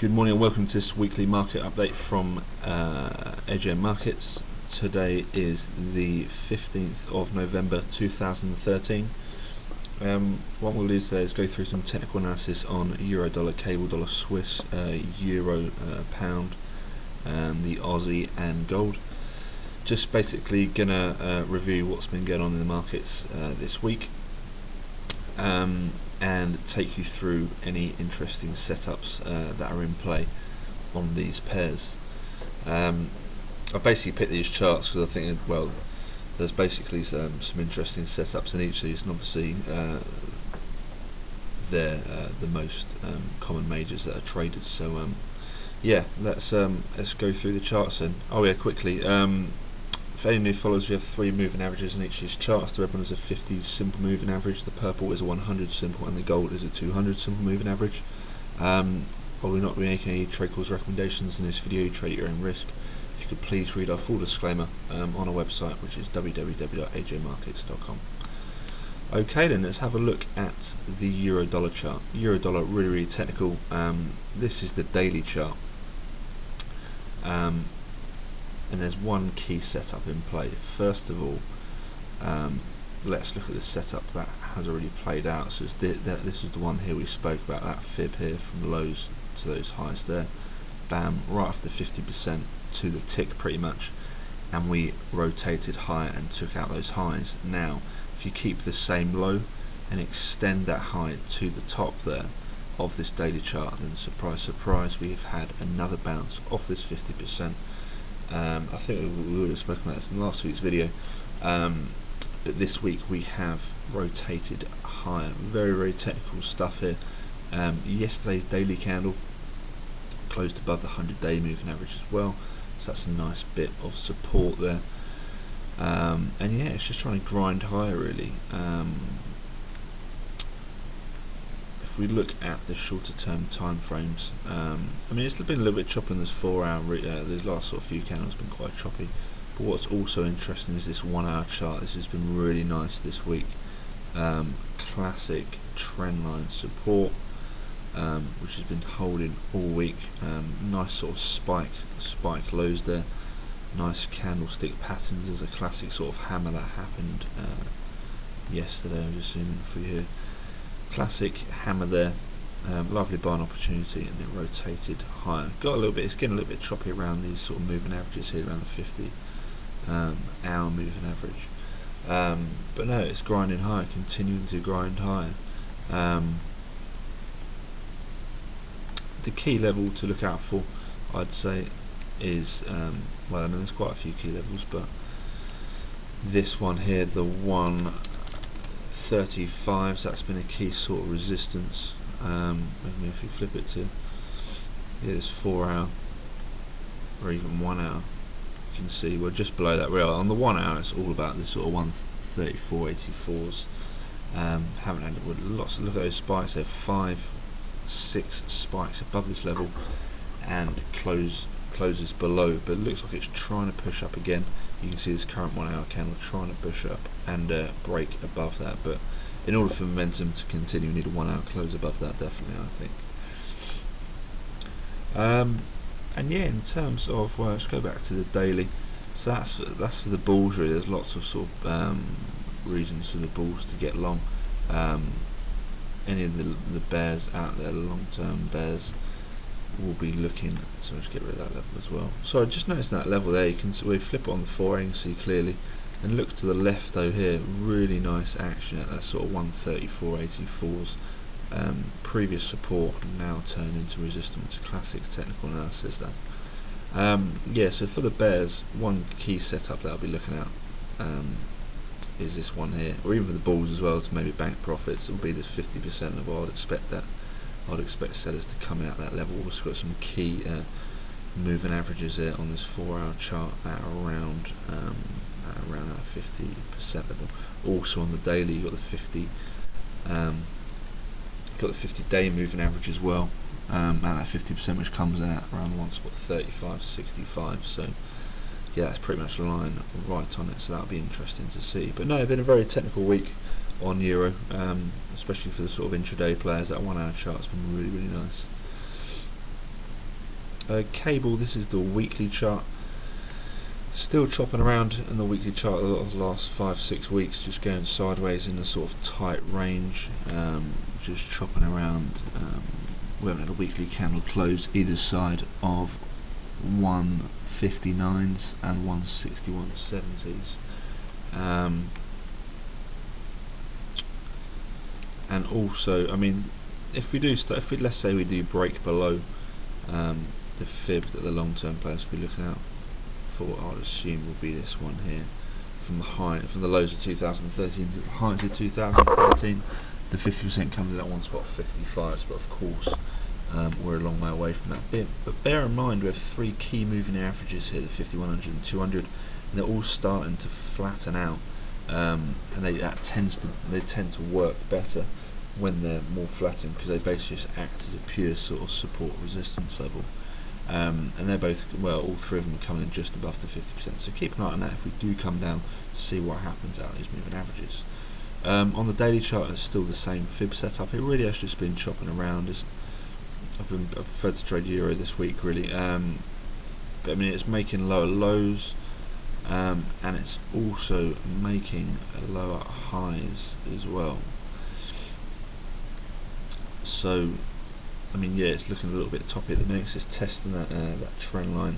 Good morning and welcome to this weekly market update from AGM Markets. Today is the 15th of November 2013. What we'll do today is go through some technical analysis on Euro dollar, cable dollar, Swiss, Euro, pound, the Aussie and gold. Just basically gonna review what's been going on in the markets this week. And take you through any interesting setups that are in play on these pairs. I basically picked these charts because I think, well, there's basically some interesting setups in each of these, and obviously they're the most common majors that are traded. So yeah, let's go through the charts then. Oh yeah, quickly. For any new followers, we have 3 moving averages in each of these charts. The red one is a 50 simple moving average, the purple is a 100 simple, and the gold is a 200 simple moving average. I will not be making any trade calls recommendations in this video. You trade at your own risk. If you could please read our full disclaimer on our website, which is www.ajmarkets.com. Okay then, let's have a look at the Euro dollar chart. Euro dollar, really technical. This is the daily chart. And there's one key setup in play. First of all, let's look at the setup that has already played out. So this was the one here we spoke about, that fib here from lows to those highs there. Bam, right after 50% to the tick pretty much. And we rotated higher and took out those highs. Now, if you keep the same low and extend that high to the top there of this daily chart, then surprise, surprise, we have had another bounce off this 50%. I think we would have spoken about this in last week's video, but this week we have rotated higher. Very technical stuff here. Yesterday's daily candle closed above the 100-day moving average as well, so that's a nice bit of support there. And yeah, it's just trying to grind higher really. If we look at the shorter term time frames, I mean, it's been a little bit choppy in this 4 hour, these last sort of few candles have been quite choppy, but what's also interesting is this 1 hour chart. This has been really nice this week. Classic trend line support, which has been holding all week. Nice sort of spike lows there, nice candlestick patterns. There's a classic sort of hammer that happened yesterday. I'm just zooming for you here. Classic hammer there, lovely buying opportunity, and then rotated higher. Got a little bit, it's getting a little bit choppy around these sort of moving averages here, around the 50 hour moving average. But no, it's grinding higher, continuing to grind higher. The key level to look out for, I'd say, is, well, I mean, there's quite a few key levels, but this one here, the 135, so that's been a key sort of resistance. Maybe if you flip it to, yeah, this 4 hour or even 1 hour, you can see we're just below that rail. On the 1 hour, it's all about this sort of 134.84s. Haven't had lots of, look at those spikes there, 5, 6 spikes above this level, and closes below, but it looks like it's trying to push up again. You can see this current 1 hour candle trying to push up and break above that, but in order for momentum to continue, we need a 1 hour close above that, definitely, I think. And yeah, in terms of, well, let's go back to the daily. So that's for the bulls really. There's lots of sort of reasons for the bulls to get long. Any of the bears out there, the long-term bears, will be looking, so I'll just get rid of that level as well. So I just noticed that level there, you can see, we flip it on the 4 hour, you can see clearly, and look to the left though here, really nice action at that sort of 134.84s. Previous support now turned into resistance. Classic technical analysis there. Yeah, so for the bears, one key setup that I'll be looking at is this one here, or even for the bulls as well, to maybe bank profits. It will be this 50% level. I'd expect that. I'd expect sellers to come out that level. We've also got some key moving averages there on this 4 hour chart at around that 50% level. Also on the daily, you've got the 50-day moving average as well, at that 50%, which comes in at around 1.3565. So yeah, that's pretty much a line right on it. So that'll be interesting to see. But no, it's been a very technical week on Euro, especially for the sort of intraday players. That 1 hour chart's been really nice. Cable, this is the weekly chart. Still chopping around in the weekly chart the last 5-6 weeks, just going sideways in a sort of tight range, just chopping around. We haven't had a weekly candle close either side of 159s and 161.70s. And also, I mean, if let's say we do break below the fib that the long-term players will be looking out for, I would assume will be this one here, from the lows of 2013 to the highs of 2013. The 50% comes in at one spot 55, but of course we're a long way away from that bit. But bear in mind we have three key moving averages here: the 50, 100, and 200, and they're all starting to flatten out, and they tend to work better when they're more flattened, because they basically just act as a pure sort of support resistance level. And they're both, well, all three of them are coming in just above the 50%. So keep an eye on that. If we do come down, see what happens out of these moving averages. On the daily chart, it's still the same fib setup. It really has just been chopping around. I prefer to trade euro this week, really. But I mean, it's making lower lows, and it's also making lower highs as well. So, I mean, yeah, it's looking a little bit toppy at the minute. It's testing that trend line,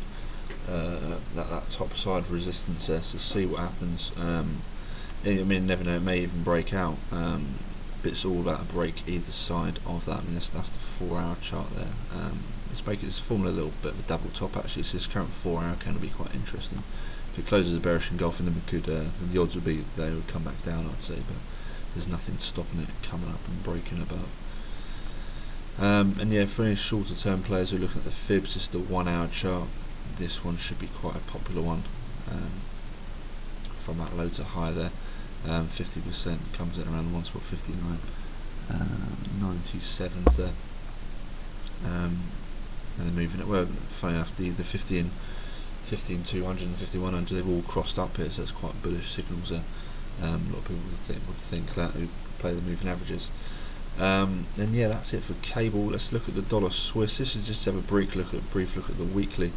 that top side resistance there. So see what happens. I mean, never know, it may even break out. But it's all about a break either side of that. I mean, that's the 4-hour chart there. It's forming a little bit of a double top actually. So this current 4-hour can be quite interesting. If it closes a bearish engulfing, then the odds would be they would come back down, I'd say. But there's nothing stopping it coming up and breaking above. And yeah, for any shorter term players who are looking at the fibs, it's the 1-hour chart. This one should be quite a popular one, from that low to high there. 50% comes in around 1.59, 97s there, and they're moving it. Well, funny enough, the 15, 200 and 5100, they've all crossed up here, so it's quite bullish signals there. A lot of people would think that, who play the moving averages. And yeah, that's it for cable. Let's look at the dollar Swiss. This is just to have a brief look at the weekly.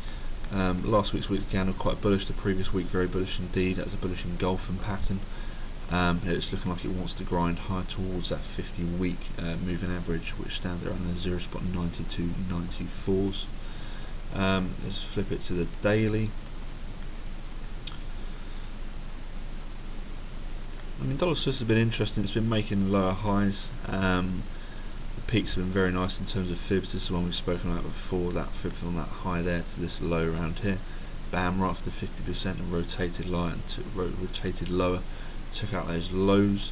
Last week's weekly candle quite bullish. The previous week very bullish indeed. That's a bullish engulfing pattern. It's looking like it wants to grind high towards that 50-week moving average, which stands around the 0.9294s. Let's flip it to the daily. I mean, dollar Swiss has been interesting. It's been making lower highs. The peaks have been very nice in terms of fibs. This is one we've spoken about before. That fib from that high there to this low around here. Bam, right after 50% and rotated lower. Took out those lows.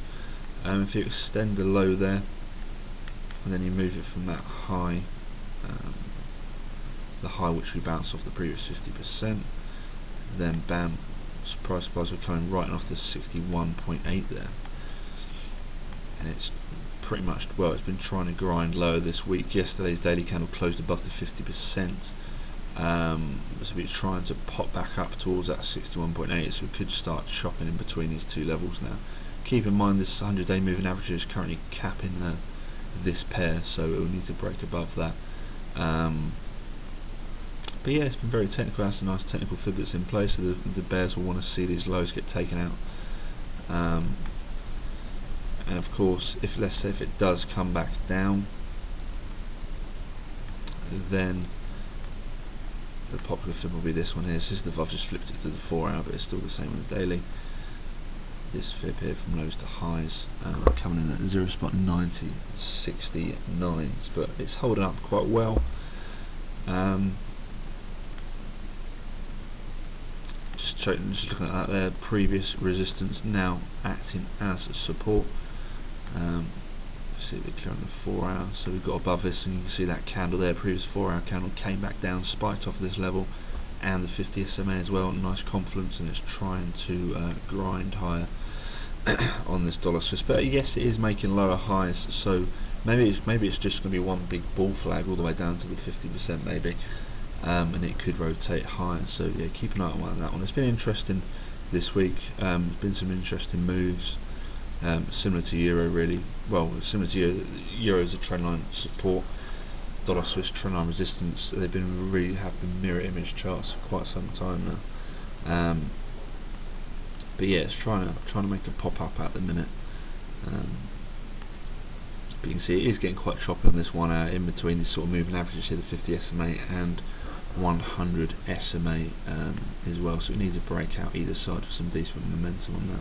If you extend the low there, and then you move it from that high, the high which we bounced off the previous 50%, then bam. Surprise, we're coming right off the 61.8 there, and it's pretty much, well, it's been trying to grind lower this week. Yesterday's daily candle closed above the 50%, so we're trying to pop back up towards that 61.8, so we could start chopping in between these two levels now. Keep in mind this 100-day moving average is currently capping this pair, so it will need to break above that. But yeah, it's been very technical. That's a nice technical fib that's in place, so the bears will want to see these lows get taken out. And of course, let's say if it does come back down, then the popular fib will be this one here. I've just flipped it to the 4-hour, but it's still the same on the daily. This fib here from lows to highs, coming in at 0.9069s, but it's holding up quite well. Just looking at that there, previous resistance now acting as a support. See a bit clear on the 4-hour, so we've got above this, and you can see that candle there, previous 4-hour candle came back down, spiked off this level, and the 50 SMA as well. Nice confluence, and it's trying to grind higher on this dollar Swiss. But yes, it is making lower highs, so maybe it's just going to be one big bull flag all the way down to the 50% maybe. And it could rotate higher, so yeah, keep an eye on that one. It's been interesting this week. There's been some interesting moves, similar to euro really. Well, similar to euro. Euro is a trendline support. dollar Swiss trendline resistance. They've been mirror image charts for quite some time now. But yeah, it's trying to make a pop up at the minute. But you can see it is getting quite choppy on this 1 hour in between these sort of moving averages here, the 50 SMA and 100 SMA as well. So it needs a breakout either side for some decent momentum on that.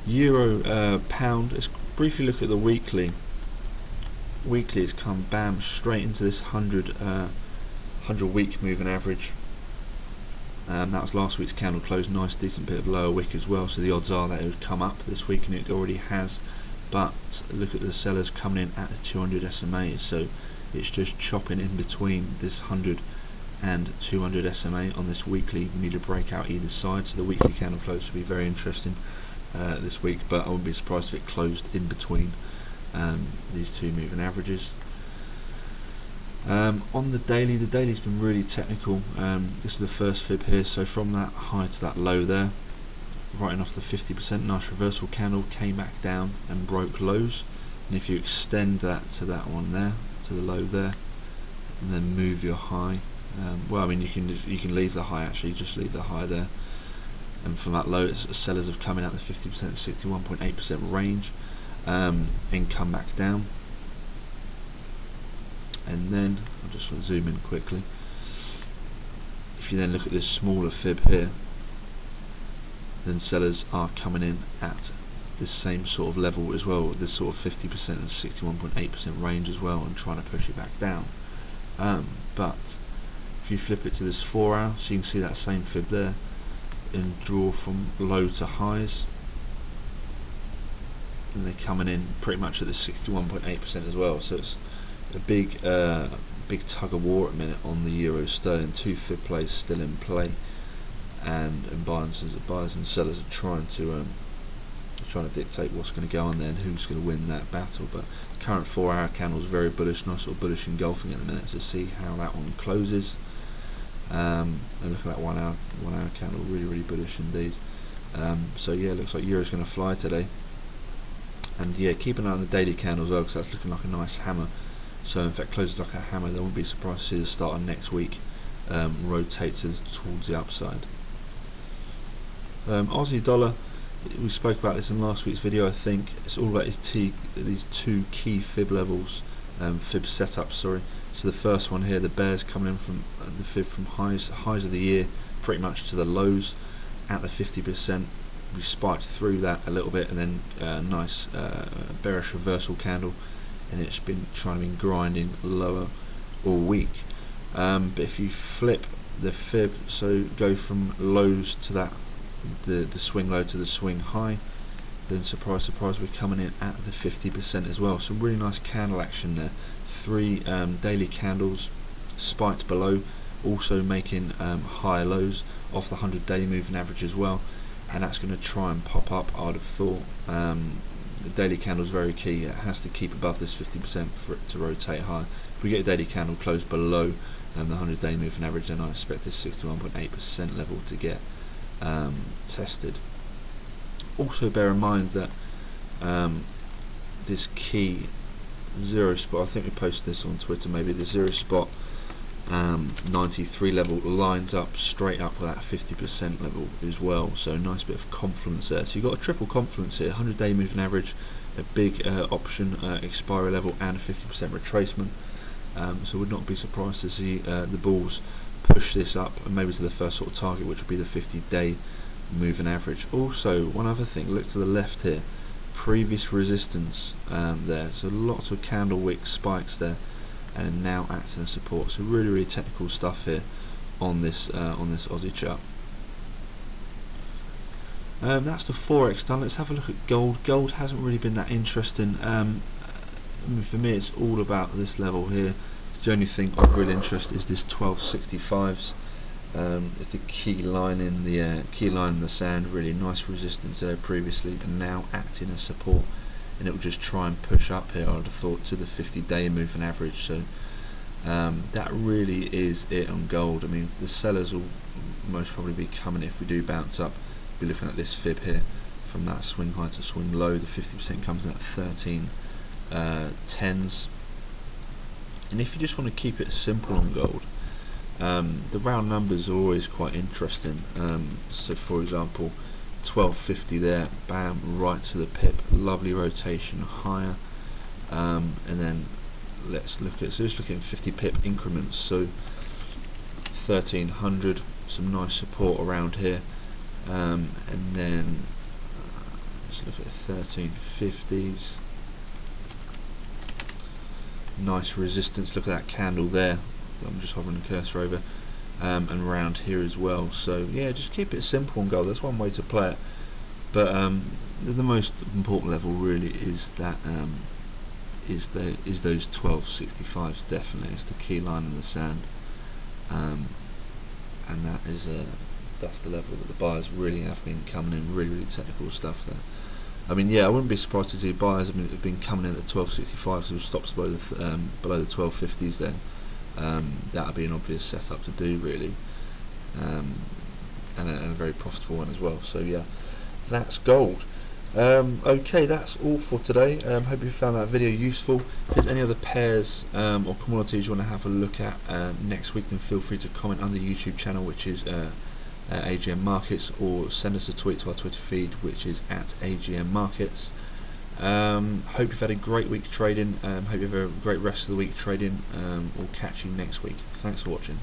Euro pound. Let's briefly look at the weekly. Weekly has come bam straight into this 100 week moving average. That was last week's candle close. Nice decent bit of lower wick as well, so the odds are that it would come up this week, and it already has. But look at the sellers coming in at the 200 SMA, so it's just chopping in between this 100 and 200 SMA on this weekly. We need a breakout either side, so the weekly candle close will be very interesting this week, but I wouldn't be surprised if it closed in between these two moving averages. On the daily's been really technical. This is the first fib here, so from that high to that low there, writing off the 50%, nice reversal candle, came back down and broke lows. And if you extend that to that one there, to the low there, and then move your high, well, I mean, you can leave the high, actually, just leave the high there. And from that low, sellers have come in at the 50%, 61.8% range, and come back down. And then I'll just zoom in quickly. If you then look at this smaller fib here, then sellers are coming in at this same sort of level as well, this sort of 50% and 61.8% range as well, and trying to push it back down. But if you flip it to this 4 hour, so you can see that same fib there, and draw from low to highs, and they're coming in pretty much at the 61.8% as well. So it's a big tug of war at the minute on the euro sterling. Two fib plays still in play, and buyers and sellers are trying to dictate what's going to go on there and who's going to win that battle. But the current 4 hour candle is very bullish, nice sort of bullish engulfing at the minute. So see how that one closes. And look at that 1 hour candle, really bullish indeed. So yeah, looks like euro's going to fly today. And yeah, keep an eye on the daily candle as well, because that's looking like a nice hammer. So in fact, closes like a hammer. They won't be surprised to see the start of next week rotate towards the upside. Aussie dollar, we spoke about this in last week's video. I think it's all about these two key fib levels, fib setups. Sorry. So the first one here, the bears coming in from the fib from highs of the year, pretty much to the lows at the 50%. We spiked through that a little bit, and then nice bearish reversal candle, and it's been grinding lower all week. But if you flip the fib, so go from lows to that the swing low to the swing high, then surprise we're coming in at the 50% as well. So really nice candle action there. 3 daily candles spiked below, also making higher lows off the 100 day moving average as well, and that's going to try and pop up, I'd have thought. The daily candle is very key. It has to keep above this 50% for it to rotate high. If we get a daily candle close below the 100 day moving average, then I expect this 61.8% level to get tested. Also bear in mind that this key zero spot, I think we posted this on Twitter, maybe the zero spot 93 level lines up straight up with that 50% level as well. So a nice bit of confluence there. So you've got a triple confluence here: 100 day moving average, a big option expiry level, and a 50% retracement. So would not be surprised to see the bulls push this up, and maybe to the first sort of target, which would be the 50-day moving average. Also, one other thing, look to the left here, previous resistance there. So lots of candle wick spikes there, and now acting as support. So really technical stuff here on this Aussie chart. That's the forex done. Let's have a look at gold. Gold hasn't really been that interesting. I mean, for me, it's all about this level here. It's the only thing of real interest is this 1265s. It's the key line in the sand. Really nice resistance there previously, and now acting as support. And it will just try and push up here, I'd have thought, to the 50-day moving average. So that really is it on gold. I mean, the sellers will most probably be coming, if we do bounce up, be looking at this fib here from that swing high to swing low. The 50% comes in at 13 tens. And if you just want to keep it simple on gold, the round numbers are always quite interesting. So for example, 1250 there, bam, right to the pip, lovely rotation higher, and then let's look at, so just looking at 50 pip increments, so 1300, some nice support around here, and then let's look at 1350s, nice resistance, look at that candle there, I'm just hovering the cursor over, and around here as well. So yeah, just keep it simple and gold, that's one way to play it, but the most important level really is that is those 1265s. Definitely, it's the key line in the sand, and that's the level that the buyers really have been coming in, really technical stuff there. I mean, yeah, I wouldn't be surprised to see buyers have been coming in at the 1265s with stops below the 1250s there. That would be an obvious setup to do, really, and a very profitable one as well. So yeah, that's gold. Okay, that's all for today. Hope you found that video useful. If there's any other pairs or commodities you want to have a look at next week, then feel free to comment on the YouTube channel, which is AGM Markets, or send us a tweet to our Twitter feed, which is at AGM Markets. Hope you've had a great week trading. Hope you have a great rest of the week trading. We'll catch you next week. Thanks for watching.